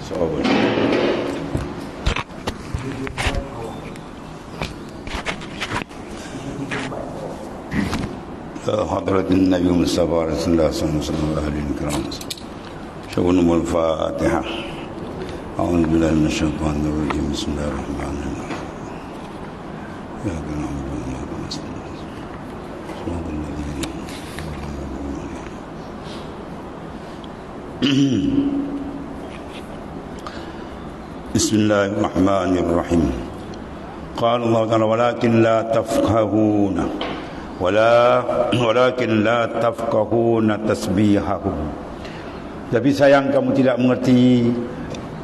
صعب. حضرة النبي المصطفى رسول الله صلى الله عليه وسلم. شكرا الفاتحة. أعوذ بالله من الشيطان الرجيم. بسم الله الرحمن الرحيم. يا نعبد وإياك نستعين. صراط الذين بسم الله الرحمن الرحيم. قال الله تعالى ولكن لا تفقهون tasbihahu. Tapi sayang kamu tidak mengerti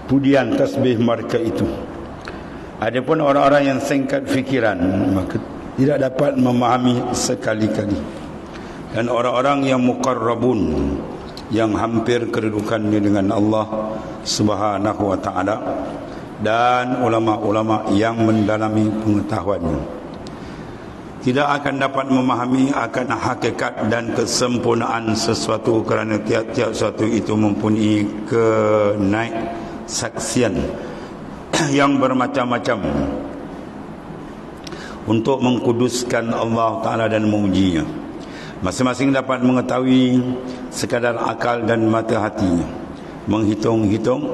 pujian tasbih mereka itu. Adapun orang-orang yang singkat fikiran maka tidak dapat memahami sekali-kali. Dan orang-orang yang muqarrabun yang hampir kedudukannya dengan Allah Subhanahu wa taala dan ulama-ulama yang mendalami pengetahuannya tidak akan dapat memahami akan hakikat dan kesempurnaan sesuatu kerana tiap-tiap sesuatu itu mempunyai kenaik saksian yang bermacam-macam untuk mengkuduskan Allah Ta'ala dan memujinya. Masing-masing dapat mengetahui sekadar akal dan mata hatinya. Menghitung-hitung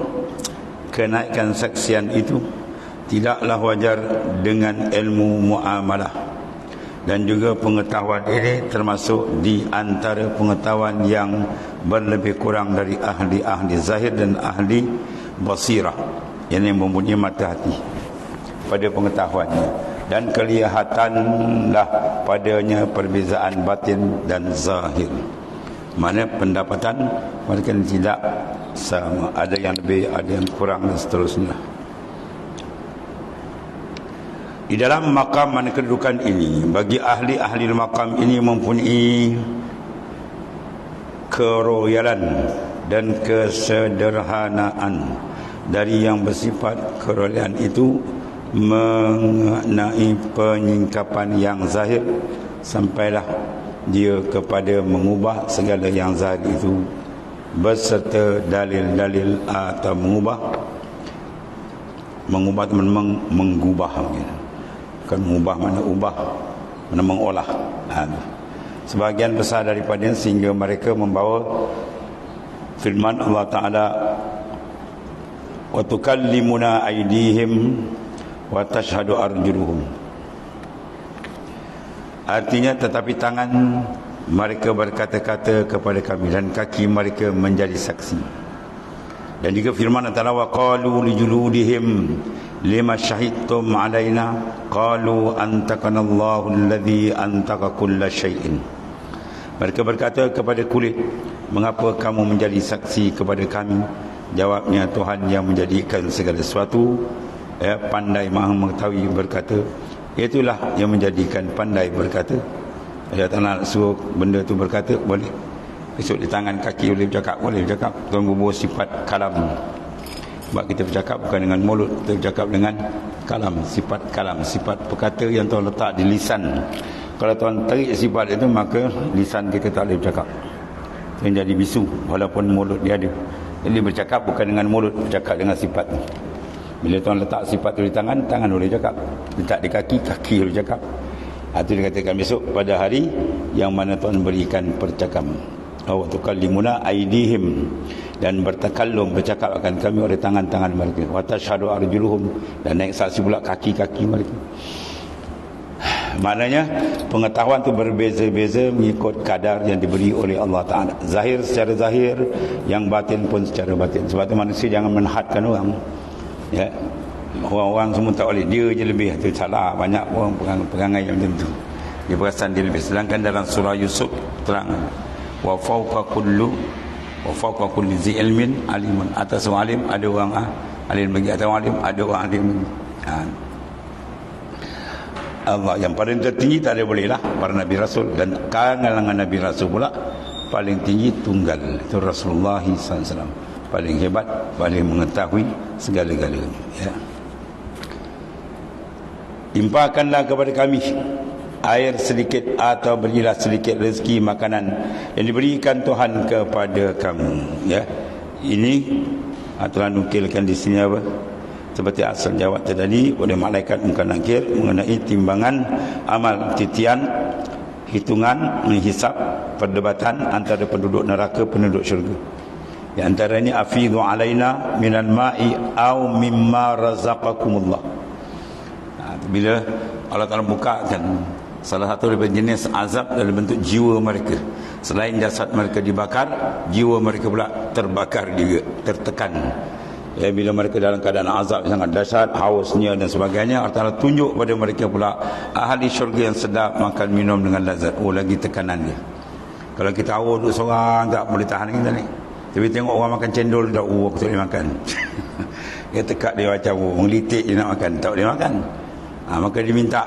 kenaikan saksian itu tidaklah wajar dengan ilmu muamalah. Dan juga pengetahuan ini termasuk di antara pengetahuan yang berlebih kurang dari ahli-ahli zahir dan ahli basirah, yang mempunyai mata hati pada pengetahuannya. Dan kelihatanlah padanya perbezaan batin dan zahir. Mana pendapatan mereka tidak sama, ada yang lebih, ada yang kurang dan seterusnya. Di dalam makam mana kedudukan ini, bagi ahli-ahli makam ini mempunyai keroyalan dan kesederhanaan. Dari yang bersifat keroyalan itu mengenai penyingkapan yang zahir, sampailah dia kepada mengubah segala yang zahir itu beserta dalil-dalil atau mengubah teman-teman menggubah gitu. Bukan mengubah, mana ubah, mana mengolah. Sebahagian besar daripada sehingga mereka membawa firman Allah Ta'ala wa tukallimuna aydihim wa tashhadu arjuluhum. Artinya tetapi tangan mereka berkata-kata kepada kami dan kaki mereka menjadi saksi. Dan juga firman Allah Ta'ala wa qalu li juludihim lima syahidtum alaina qalu antakanallahu alladhi antaka kulla syai'in. Mereka berkata kepada kulit, mengapa kamu menjadi saksi kepada kami? Jawabnya, Tuhan yang menjadikan segala sesuatu pandai maha mengetahui. Berkata, itulah yang menjadikan pandai. Berkata, Allah Ta'ala suruh benda tu berkata, boleh. Esok di tangan kaki boleh bercakap, boleh bercakap. Tuan bubuh sifat kalam. Sebab kita bercakap bukan dengan mulut, kita bercakap dengan kalam, sifat kalam, sifat perkata yang Tuhan letak di lisan. Kalau Tuhan tarik sifat itu, maka lisan kita tak boleh bercakap, yang jadi bisu walaupun mulut dia ada. Jadi bercakap bukan dengan mulut, bercakap dengan sifat. Bila Tuhan letak sifat itu di tangan, tangan boleh bercakap. Letak di kaki, kaki boleh bercakap. Itu dikatakan besok pada hari yang mana Tuhan berikan percakapan. Wa tukallimuna aydihim, dan bertakallum, bercakap akan kami oleh tangan-tangan mereka. Wa tashhadu arjuluhum, dan naik saksi pula kaki-kaki mereka. Maknanya pengetahuan itu berbeza-beza mengikut kadar yang diberi oleh Allah Ta'ala. Zahir secara zahir, yang batin pun secara batin. Sebab itu manusia jangan menhadkan orang. Ya, orang-orang semua tak boleh, dia je lebih, itu salah. Banyak orang perangai yang macam tu, dia perasan dia lebih. Sedangkan dalam surah Yusuf terang, wa fawqa kulli zi ilmin alimun. Atas orang alim ada orang alim lagi, atas orang alim ada orang alim lagi. Allah yang paling tertinggi tak ada boleh lah para Nabi Rasul, dan kalangan Nabi Rasul pula paling tinggi tunggal, itu Rasulullah SAW, paling hebat, paling mengetahui segala-galanya. Ya. Timpakanlah kepada kami air sedikit atau berilah sedikit rezeki makanan yang diberikan Tuhan kepada kamu. Ya, ini telah nukilkan di sini apa? Seperti asal jawab tadi oleh malaikat munkar nakir mengenai timbangan amal, titian, hitungan, menghisap, perdebatan antara penduduk neraka penduduk syurga. Di antara ini afidhu alaina minal ma'i au mimma razaqakumullah. Bila Allah Ta'ala bukakan salah satu daripada jenis azab dalam bentuk jiwa mereka, selain jasad mereka dibakar, jiwa mereka pula terbakar juga, tertekan. Bila mereka dalam keadaan azab sangat dahsyat, hausnya dan sebagainya, Allah Ta'ala tunjuk pada mereka pula ahli syurga yang sedap makan minum dengan lazat. Oh, lagi tekanan dia. Kalau kita haus duduk seorang tak boleh tahan kita ni. Tapi tengok orang makan cendol, dah aku tak boleh makan. Dia tekak dia macam melitik dia nak makan, tak boleh makan. Maka diminta,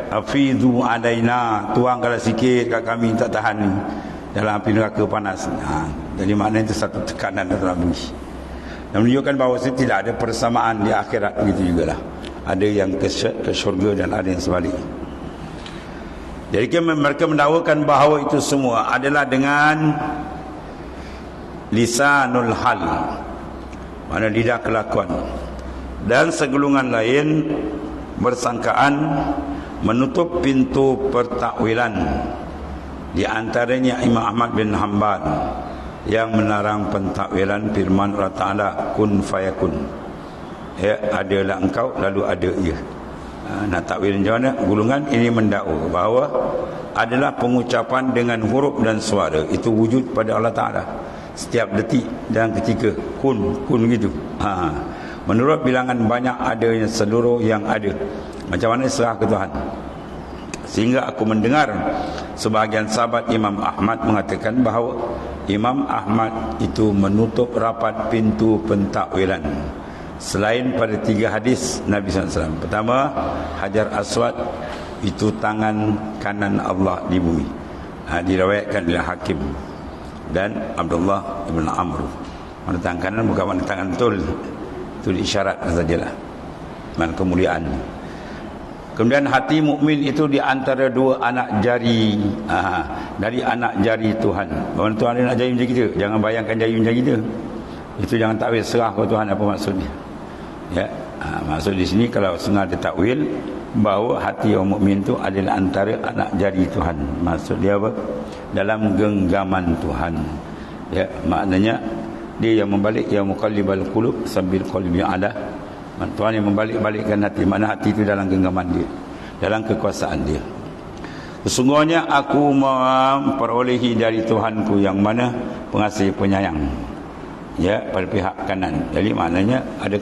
afidhu alaina, tuangkanlah sikit kat kami, tak tahan ni dalam api neraka panas. Jadi maknanya itu satu tekanan dalam bunyi. Dan menunjukkan bahawa tidak ada persamaan di akhirat, begitu jugalah. Ada yang ke syurga dan ada yang sebaliknya. Jadi mereka mendakwakan bahawa itu semua adalah dengan lisanul hal, mana lidah kelakuan, dan segulungan lain bersangkaan menutup pintu pertakwilan. Di antaranya Imam Ahmad bin Hanbal yang melarang pentakwilan firman Allah Ta'ala kun fayakun, adalah engkau lalu ada ia. Nak takwil macam mana? Gulungan ini mendakwa bahawa adalah pengucapan dengan huruf dan suara itu wujud pada Allah Ta'ala setiap detik dan ketika, kun gitu. Menurut bilangan banyak adanya seluruh yang ada. Macam mana serah ke Tuhan. Sehingga aku mendengar sebahagian sahabat Imam Ahmad mengatakan bahawa Imam Ahmad itu menutup rapat pintu pentakwilan selain pada 3 hadis Nabi SAW. Pertama, Hajar Aswad itu tangan kanan Allah di bumi. Diriwayatkan oleh Hakim dan Abdullah ibn Amr. Mana tangan kanan bukan mana tangan betul, itu isyarat sajalah, mana kemuliaan. Kemudian hati mukmin itu di antara 2 anak jari, dari anak jari Tuhan. Bahawa Tuhan ada nak jari macam kita, jangan bayangkan jari macam kita. Itu jangan takwil serah ke Tuhan apa maksudnya. Maksud di sini kalau sengaja takwil bahawa hati orang mukmin itu adalah antara anak jari Tuhan. Maksud dia apa? Dalam genggaman Tuhan. Maknanya dia yang membalik, yang muqallibal qulub sambil qalbi ala. Tuhan yang membalik-balikkan hati. Mana hati itu dalam genggaman dia, dalam kekuasaan dia. Sesungguhnya aku memperolehi dari Tuhanku yang mana pengasih penyayang, pada pihak kanan. Jadi maknanya ada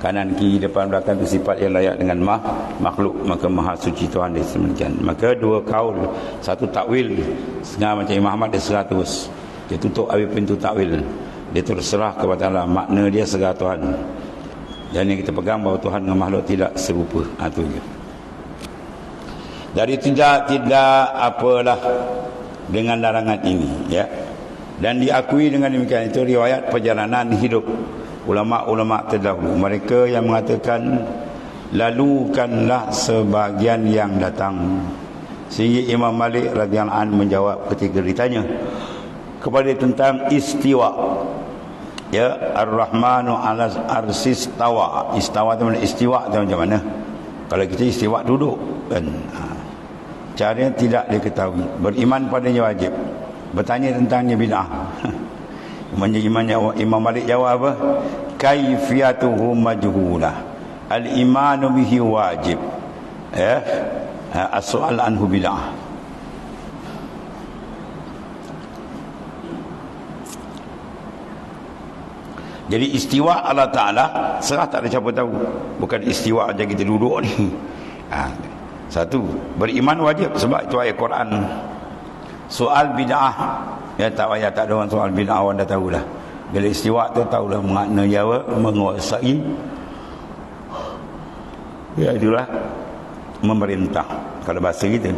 kanan kiri depan belakang itu sifat yang layak dengan makhluk. Maka maha suci Tuhan dia sedemikian. Maka 2 kaul, satu takwil setengah macam Imam Ahmad, dia serah terus, dia tutup habis pintu takwil, dia terserah kepada Allah, makna dia serah Tuhan. Dan yang kita pegang bahawa Tuhan dengan makhluk tidak serupa. Itu je. Dari tidak apalah dengan larangan ini, dan diakui dengan demikian. Itu riwayat perjalanan hidup ulama-ulama terdahulu. Mereka yang mengatakan lalukanlah sebagian yang datang. Sehingga Imam Malik radhiyallahu anhu menjawab ketika ditanya kepada tentang istiwa, Ar-Rahmanu 'alas arsis istawa. Istawa itu mana? Istiwa itu macam mana? Kalau kita istiwa duduk kan. Caranya tidak diketahui. Beriman padanya wajib. Bertanya tentangnya bid'ah. Imam Malik jawab apa? Kaifiyatuhu majhulah. Al-imanu bihi wajib. As-su'al anhu bid'ah. Jadi istiwa Allah Ta'ala serah tak ada siapa tahu. Bukan istiwa aja kita duduk ni. Satu, beriman wajib sebab itu ayat Quran. Soal bid'ah, tak payah, tak ada orang soal bid'ah, orang dah tahu dah. Bila istiwa tu tahulah makna Jawa, menguasai. Itulah memerintah kalau bahasa kita.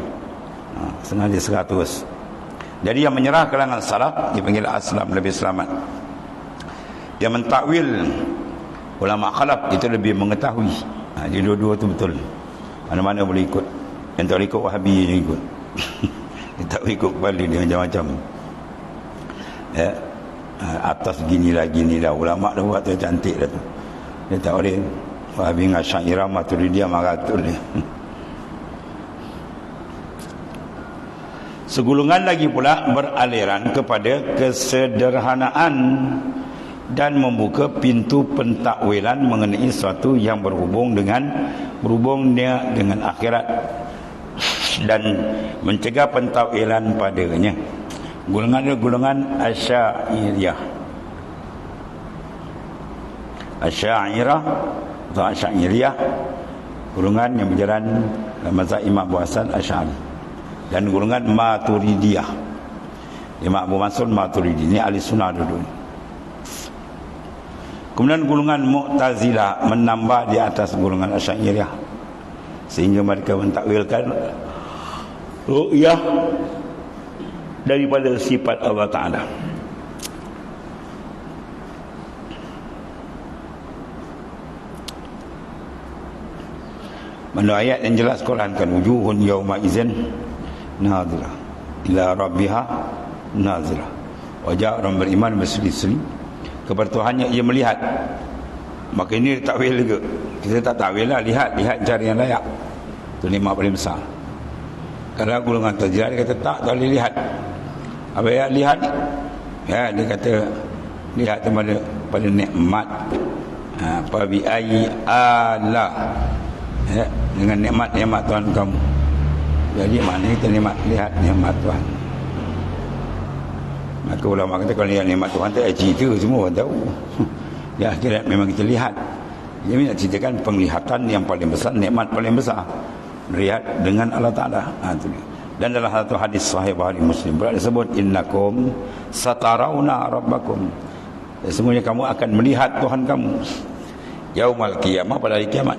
Sengaja 100. Jadi yang menyerah kalangan salaf dipanggil aslam, lebih selamat. Yang mentakwil ulama khalaf itu lebih mengetahui. Jadi dua-dua tu betul. Mana-mana boleh ikut. Yang tak boleh ikut Wahabi je ikut. Yang tak boleh ikut Bali dia macam-macam. atas ginilah ulama dah buat tu cantik dah tu. Dia tak boleh Wahabi dengan Asy'ariyah Maturidiyah maratul ni. Segolongan lagi pula beraliran kepada kesederhanaan dan membuka pintu pentakwilan mengenai sesuatu yang berhubungnya dengan akhirat dan mencegah pentakwilan padanya. Golongan Asy'ariyah atau Asy'ariyah, golongan yang berjalan dalam mazhab Imam Abu Hasan Asy'ari, dan golongan Maturidiyah, Imam Abu Mansur Maturidi, ini ahli sunnah dulu. Kemudian golongan Mu'tazilah menambah di atas golongan Asy'ariyah sehingga mereka mentakwilkan ru'yah daripada sifat Allah Ta'ala. Mana ayat yang jelas Quran kan, wujuhun yawma izin nadhirah ila rabbiha nadhirah. Wajah orang beriman berseri-seri kepada Tuhannya ia melihat. Maka ini takwil juga. Kita tak takwil lah, lihat cari yang layak. Itu nikmat paling besar. Kalau golongan Mu'tazilah dia kata tak boleh lihat. Apa yang lihat? Ya, dia kata lihat tu pada nikmat. Apa bi ai Allah. Ya, dengan nikmat Tuhan kamu. Jadi mana kita lihat nikmat Tuhan. Maka ulama kata kalau lihat nikmat Tuhan tak cerita, semua orang tahu. Ya, akhirat memang kita lihat. Jadi nak ceritakan penglihatan yang paling besar, nikmat paling besar. Melihat dengan Allah Ta'ala. Dan dalam satu hadis sahih Bukhari Muslim pula disebut innakum satarawna rabbakum. Sesungguhnya kamu akan melihat Tuhan kamu yaumal qiyamah, pada hari kiamat.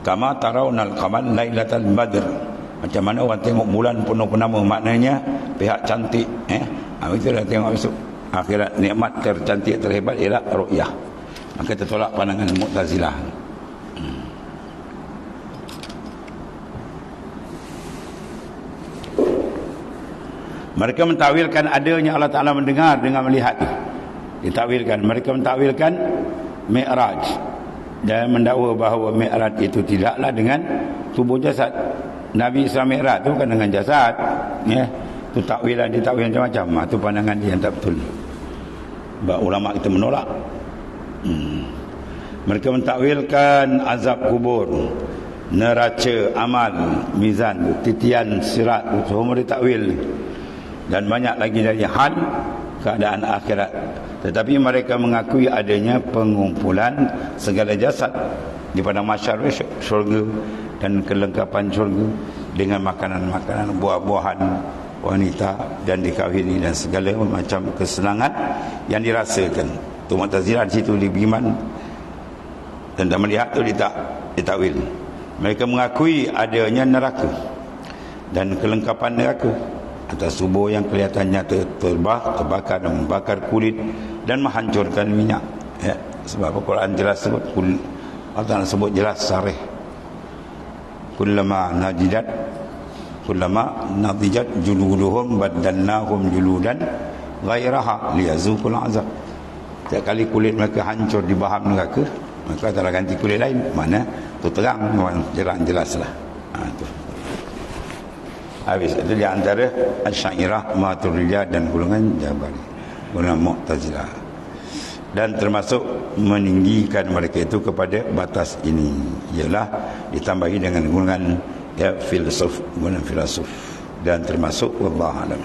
Kama tarawnal qamar lailatal badr. Macam mana orang tengok bulan penuh purnama, maknanya pihak cantik. Itulah tengok besok akhirat. Nikmat tercantik terhebat ialah ru'yah. Maka tertolak pandangan Mu'tazilah. Mereka mentakwilkan adanya Allah Ta'ala mendengar dengan melihat. Ditakwilkan. Mereka mentakwilkan Mi'raj dan mendakwa bahawa Mi'raj itu tidaklah dengan tubuh jasad. Nabi Isra Mi'raj itu bukan dengan jasad. Ya. Itu takwilan, ditakwilan macam-macam. Itu pandangan dia yang tak betul. Ulama kita menolak. Mereka mentakwilkan azab kubur, neraca amal, mizan, titian sirat, semua ditakwil. Dan banyak lagi dari hal keadaan akhirat. Tetapi mereka mengakui adanya pengumpulan segala jasad di padang mahsyar syurga dan kelengkapan syurga dengan makanan-makanan, buah-buahan, wanita dan dikahwini dan segala macam kesenangan yang dirasakan. Tu Mu'tazilah di situ beriman dan tak melihat tu ditakwil. Mereka mengakui adanya neraka dan kelengkapan neraka atas tubuh yang kelihatan nyata terbakar dan membakar kulit dan menghancurkan minyak. Ya, sebab Al-Quran jelas sebut, Allah sebut jelas sarih. Kullama nadijat juluduhum badalnahum juludan ghairaha liyazuqul azab. Setiap kali kulit mereka hancur di baham neraka, maka telah ganti kulit lain. Mana tu terang, jelas-jelaslah. Tu. Habis itu di antara Asy'ariyah, Maturidiyah dan golongan Jabari, golongan Mu'tazilah. Dan termasuk meninggikan mereka itu kepada batas ini ialah ditambahi dengan golongan filsuf dan termasuk wallahu a'lam.